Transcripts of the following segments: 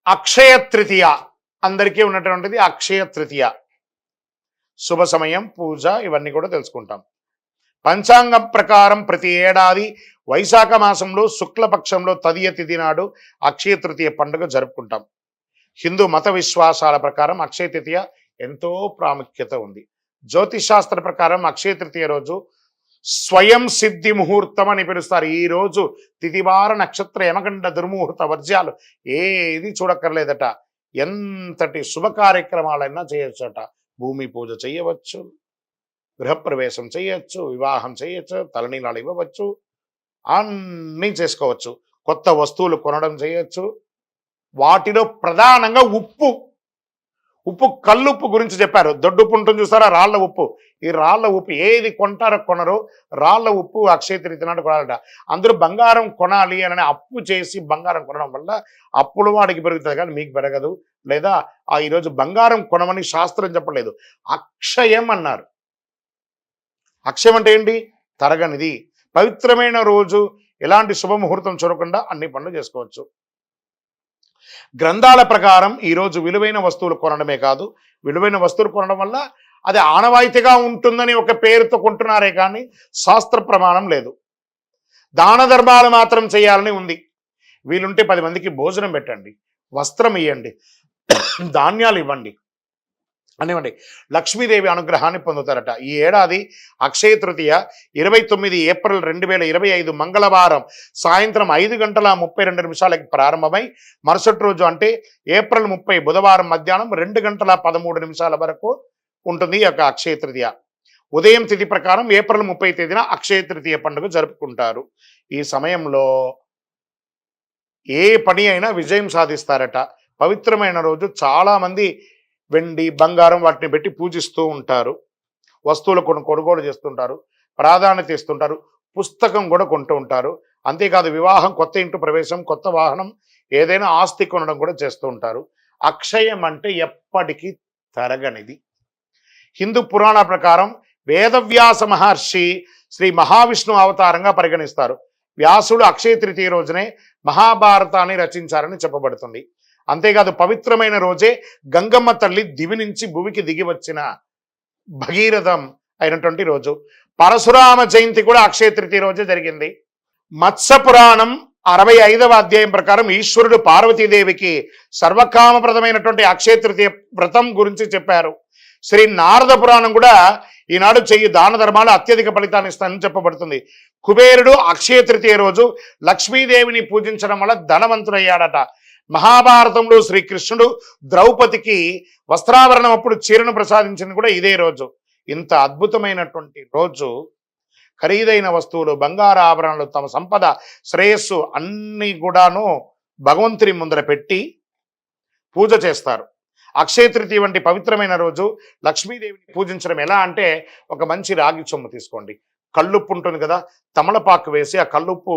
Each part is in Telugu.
అక్షయ తృతీయ అందరికీ ఉన్నటువంటిది అక్షయ తృతీయ. శుభ సమయం, పూజ ఇవన్నీ కూడా తెలుసుకుంటాం. పంచాంగం ప్రకారం ప్రతి ఏడాది వైశాఖ మాసంలో శుక్లపక్షంలో తదియ తిథి నాడు అక్షయ తృతీయ పండుగ జరుపుకుంటాం. హిందూ మత విశ్వాసాల ప్రకారం అక్షయ తృతీయ ఎంతో ప్రాముఖ్యత ఉంది. జ్యోతిషాస్త్ర ప్రకారం అక్షయ తృతీయ రోజు స్వయం సిద్ధి ముహూర్తం అని పిలుస్తారు. ఈ రోజు తిథివార నక్షత్ర యమగండ దుర్ముహూర్త వర్జ్యాలు ఏది చూడక్కర్లేదట. ఎంతటి శుభ కార్యక్రమాలైనా చేయొచ్చట. భూమి పూజ చేయవచ్చు, గృహప్రవేశం చేయొచ్చు, వివాహం చేయొచ్చు, తలనీలాలు ఇవ్వవచ్చు, అన్నీ చేసుకోవచ్చు. కొత్త వస్తువులు కొనడం చేయొచ్చు. వాటిలో ప్రధానంగా ఉప్పు కల్లుప్పు గురించి చెప్పారు. దొడ్డుప్పు ఉంటుంది చూస్తారా, రాళ్ల ఉప్పు. ఈ రాళ్ల ఉప్పు ఏది కొంటారో కొనరో రాళ్ల ఉప్పు అక్షయ తృతీయ నాడు కొనాలట. అందరూ బంగారం కొనాలి అని అప్పు చేసి బంగారం కొనడం వల్ల అప్పులు వాడికి పెరుగుతుంది కానీ మీకు పెరగదు. లేదా ఈరోజు బంగారం కొనమని శాస్త్రం చెప్పలేదు, అక్షయం అన్నారు. అక్షయం అంటే ఏంటి? తరగనిది. పవిత్రమైన రోజు ఎలాంటి శుభముహూర్తం చూడకుండా అన్ని పనులు చేసుకోవచ్చు. గ్రంథాల ప్రకారం ఈరోజు విలువైన వస్తువులు కొనడమే కాదు, విలువైన వస్తువులు కొనడం వల్ల అది ఆనవాయితీగా ఉంటుందని ఒక పేరుతో కొంటున్నారే కానీ శాస్త్ర ప్రమాణం లేదు. దాన ధర్మాలు మాత్రం చేయాలని ఉంది. వీలుంటే 10 మందికి భోజనం పెట్టండి, వస్త్రం ఇవ్వండి, ధాన్యాలు ఇవ్వండి అనివ్వండి. లక్ష్మీదేవి అనుగ్రహాన్ని పొందుతారట. ఈ ఏడాది అక్షయ తృతీయ 29 ఏప్రిల్ 2025 మంగళవారం సాయంత్రం 5:32 ప్రారంభమై మరుసటి రోజు అంటే ఏప్రిల్ 30 బుధవారం మధ్యాహ్నం 2:13 వరకు ఉంటుంది ఈ యొక్క అక్షయ తృతీయ. ఉదయం తిథి ప్రకారం ఏప్రిల్ 30 తేదీన అక్షయ తృతీయ పండుగ జరుపుకుంటారు. ఈ సమయంలో ఏ పని అయినా విజయం సాధిస్తారట. పవిత్రమైన రోజు చాలామంది వెండి బంగారం వాటిని పెట్టి పూజిస్తూ ఉంటారు. వస్తువులు కొనుగోలు చేస్తుంటారు, ప్రాధాన్యత ఇస్తుంటారు, పుస్తకం కూడా కొంటూ ఉంటారు. అంతేకాదు వివాహం, కొత్త ఇంటి ప్రవేశం, కొత్త వాహనం, ఏదైనా ఆస్తి కొనడం కూడా చేస్తూ ఉంటారు. అక్షయం అంటే ఎప్పటికీ తరగనిది. హిందూ పురాణ ప్రకారం వేదవ్యాస మహర్షి శ్రీ మహావిష్ణు అవతారంగా పరిగణిస్తారు. వ్యాసుడు అక్షయ తృతీయ రోజునే మహాభారతాన్ని రచించారని చెప్పబడుతుంది. అంతేకాదు పవిత్రమైన రోజే గంగమ్మ తల్లి దివి నుంచి భూమికి దిగి వచ్చిన భగీరథం అయినటువంటి రోజు. పరశురామ జయంతి కూడా అక్షయ తృతీయ రోజే జరిగింది. మత్స్య పురాణం 65వ అధ్యాయం ప్రకారం ఈశ్వరుడు పార్వతీదేవికి సర్వకామప్రదమైనటువంటి అక్షయ తృతీయ వ్రతం గురించి చెప్పారు. శ్రీ నారద పురాణం కూడా ఈనాడు చెయ్యి దాన ధర్మాలు అత్యధిక ఫలితాన్ని ఇస్తానని చెప్పబడుతుంది. కుబేరుడు అక్షయ తృతీయ రోజు లక్ష్మీదేవిని పూజించడం వల్ల ధనవంతుడయ్యాడట. మహాభారతంలో శ్రీకృష్ణుడు ద్రౌపదికి వస్త్రాభరణం అప్పుడు చీరను ప్రసాదించింది కూడా ఇదే రోజు. ఇంత అద్భుతమైనటువంటి రోజు ఖరీదైన వస్తువులు, బంగారు ఆభరణాలు, తమ సంపద, శ్రేయస్సు అన్నీ కూడాను భగవంతుని ముందర పెట్టి పూజ చేస్తారు. అక్షయ తృతీయ వంటి పవిత్రమైన రోజు లక్ష్మీదేవిని పూజించడం ఎలా అంటే, ఒక మంచి రాగి చెంబు తీసుకోండి, కల్లుప్పు ఉంటుంది కదా, తమలపాకు వేసి ఆ కల్లుప్పు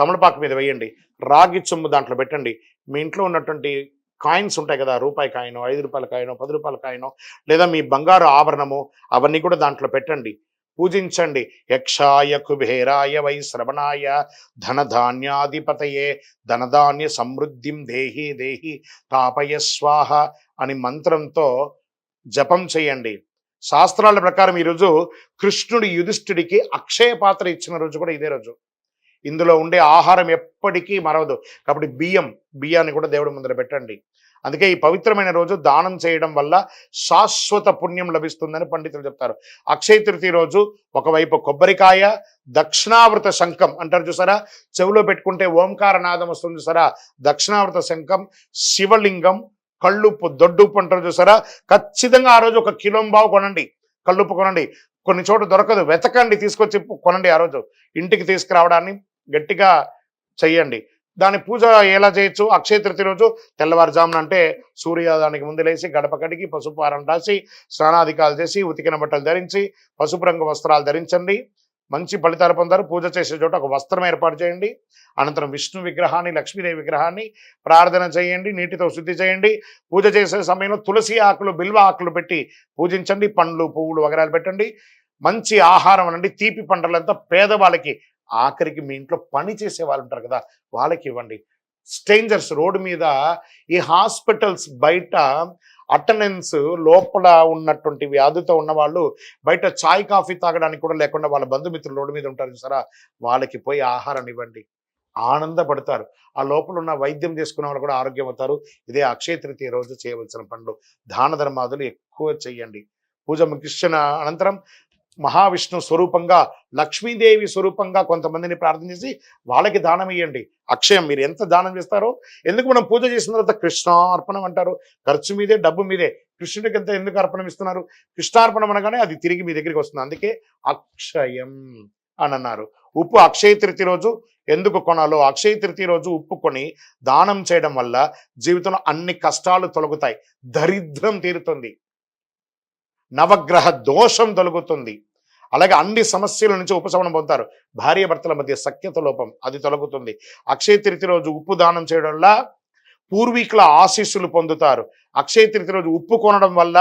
తమలపాకు మీద వేయండి, రాగి చెంబు దాంట్లో పెట్టండి. మీ ఇంట్లో ఉన్నటువంటి కాయిన్స్ ఉంటాయి కదా, రూపాయి కాయినో, 5 రూపాయల కాయినో, 10 రూపాయల కాయినో, లేదా మీ బంగారు ఆభరణము, అవన్నీ కూడా దాంట్లో పెట్టండి, పూజించండి. యక్షాయ కుబేరాయ వై శ్రవణాయ ధనధాన్యాధిపతయే ధనధాన్య సమృద్ధిం దేహి దేహి తాపయ స్వాహ అని మంత్రంతో జపం చేయండి. శాస్త్రాల ప్రకారం ఈరోజు కృష్ణుడు యుధిష్ఠుడికి అక్షయ పాత్ర ఇచ్చిన రోజు కూడా ఇదే రోజు. ఇందులో ఉండే ఆహారం ఎప్పటికీ మరవదు. కాబట్టి బియ్యాన్ని కూడా దేవుడి ముందర పెట్టండి. అందుకే ఈ పవిత్రమైన రోజు దానం చేయడం వల్ల శాశ్వత పుణ్యం లభిస్తుందని పండితులు చెప్తారు. అక్షయ తృతీయ రోజు ఒకవైపు కొబ్బరికాయ, దక్షిణావృత శంఖం అంటారు చూసారా, చెవిలో పెట్టుకుంటే ఓంకార నాదం వస్తుంది చూసారా, దక్షిణావృత శంఖం, శివలింగం, కళ్ళుప్పు, దొడ్డుప్పు అంటారు చూసారా, ఖచ్చితంగా ఆ రోజు 1 కిలో కొనండి, కళ్ళుప్పు కొనండి. కొన్ని చోట్ల దొరకదు, వెతకండి, తీసుకొచ్చి కొనండి. ఆ రోజు ఇంటికి తీసుకురావడాన్ని గట్టిగా చెయ్యండి. దాని పూజ ఎలా చేయొచ్చు? అక్షయ తృతీయ రోజు తెల్లవారుజామున అంటే సూర్యోదయానికి ముందు లేచి గడప కడిగి పసుపు ఆరం రాసి స్నానాధికాలు చేసి ఉతికిన బట్టలు ధరించి పసుపు రంగు వస్త్రాలు ధరించండి. మంచి ఫలితాలు పొందారు. పూజ చేసే చోట ఒక వస్త్రం ఏర్పాటు చేయండి. అనంతరం విష్ణు విగ్రహాన్ని, లక్ష్మీదేవి విగ్రహాన్ని ప్రార్థన చేయండి, నీటితో శుద్ధి చేయండి. పూజ చేసే సమయంలో తులసి ఆకులు, బిల్వ ఆకులు పెట్టి పూజించండి. పండ్లు, పువ్వులు వగరాలు పెట్టండి. మంచి ఆహారం అనండి, తీపి పంటలంతా పేదవాళ్ళకి, ఆఖరికి మీ ఇంట్లో పని చేసే వాళ్ళు ఉంటారు కదా, వాళ్ళకి ఇవ్వండి. స్ట్రేంజర్స్ రోడ్డు మీద, ఈ హాస్పిటల్స్ బయట అటెండెన్స్ లోపల ఉన్నటువంటి వ్యాధితో ఉన్న వాళ్ళు బయట చాయ్ కాఫీ తాగడానికి కూడా లేకుండా వాళ్ళ బంధుమిత్రులు రోడ్డు మీద ఉంటారు చూసారా, వాళ్ళకి పోయి ఆహారం ఇవ్వండి, ఆనందపడతారు. ఆ లోపల ఉన్న వైద్యం చేసుకున్న వాళ్ళు కూడా ఆరోగ్యం అవుతారు. ఇదే అక్షయ తృతీయ రోజు చేయవలసిన పనులు. దాన ధర్మాదులు ఎక్కువ చెయ్యండి. పూజ ముగిసిన అనంతరం మహావిష్ణు స్వరూపంగా, లక్ష్మీదేవి స్వరూపంగా కొంతమందిని ప్రార్థన చేసి వాళ్ళకి దానం ఇవ్వండి. అక్షయం మీరు ఎంత దానం చేస్తారో, ఎందుకు మనం పూజ చేసిన తర్వాత కృష్ణార్పణం అంటారు, ఖర్చు మీదే డబ్బు మీదే, కృష్ణుడికి ఎంత ఎందుకు అర్పణం ఇస్తున్నారు? కృష్ణార్పణం అనగానే అది తిరిగి మీ దగ్గరికి వస్తుంది, అందుకే అక్షయం అని అన్నారు. ఉప్పు అక్షయ తృతీయ రోజు ఎందుకు కొనాలో, అక్షయ తృతీయ రోజు ఉప్పు కొని దానం చేయడం వల్ల జీవితంలో అన్ని కష్టాలు తొలగుతాయి, దరిద్రం తీరుతుంది, నవగ్రహ దోషం తొలగుతుంది, అలాగే అన్ని సమస్యల నుంచి ఉపశమనం పొందుతారు. భార్యాభర్తల మధ్య సఖ్యత లోపం అది తొలగుతుంది. అక్షయ తృతీయ రోజు ఉప్పు దానం చేయడం వల్ల పూర్వీకుల ఆశీస్సులు పొందుతారు. అక్షయ తృతీయ రోజు ఉప్పు కొనడం వల్ల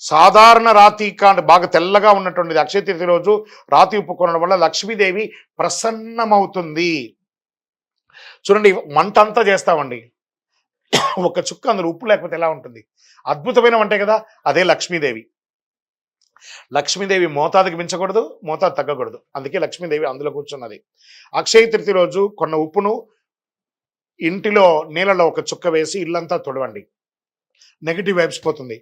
సాధారణ రాతి కాండ బాగా తెల్లగా ఉన్నటువంటిది అక్షయ తృతీయ రోజు రాతి ఉప్పు కొనడం వల్ల లక్ష్మీదేవి ప్రసన్నమవుతుంది. చూడండి, వంట అంతా చేస్తామండి, ఒక చుక్క అందులో ఉప్పు లేకపోతే ఎలా ఉంటుంది? అద్భుతమైన వంటే కదా, అదే లక్ష్మీదేవి. లక్ష్మీదేవి మోతాదుకి మించకూడదు, మోతాదు తగ్గకూడదు, అందుకే లక్ష్మీదేవి అందులో కూర్చున్నది. అక్షయ తృతీయ రోజు కొన్న ఉప్పును ఇంటిలో నీళ్ళలో ఒక చుక్క వేసి ఇల్లంతా తొడవండి, నెగిటివ్ వైబ్స్ పోతుంది.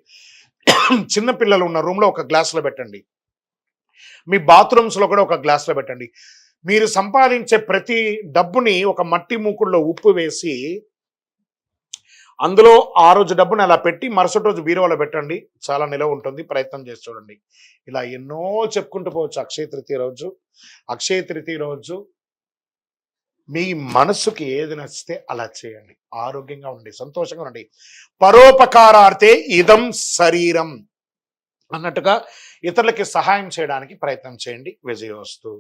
చిన్న పిల్లలు ఉన్న రూమ్లో ఒక గ్లాసులో పెట్టండి, మీ బాత్రూమ్స్లో కూడా ఒక గ్లాసులో పెట్టండి. మీరు సంపాదించే ప్రతి డబ్బుని ఒక మట్టి మూకుడులో ఉప్పు వేసి అందులో ఆ రోజు డబ్బుని అలా పెట్టి మరుసటి రోజు బీరువాలో పెట్టండి, చాలా నిలవ ఉంటుంది. ప్రయత్నం చేసి చూడండి. ఇలా ఎన్నో చెప్పుకుంటూ పోవచ్చు. అక్షయ తృతీయ రోజు, అక్షయ తృతీయ రోజు మీ మనసుకి ఏది నచ్చితే అలా చేయండి. ఆరోగ్యంగా ఉండండి, సంతోషంగా ఉండండి. పరోపకారార్థే ఇదం శరీరం అన్నట్టుగా ఇతరులకి సహాయం చేయడానికి ప్రయత్నం చేయండి. విజయోస్తు.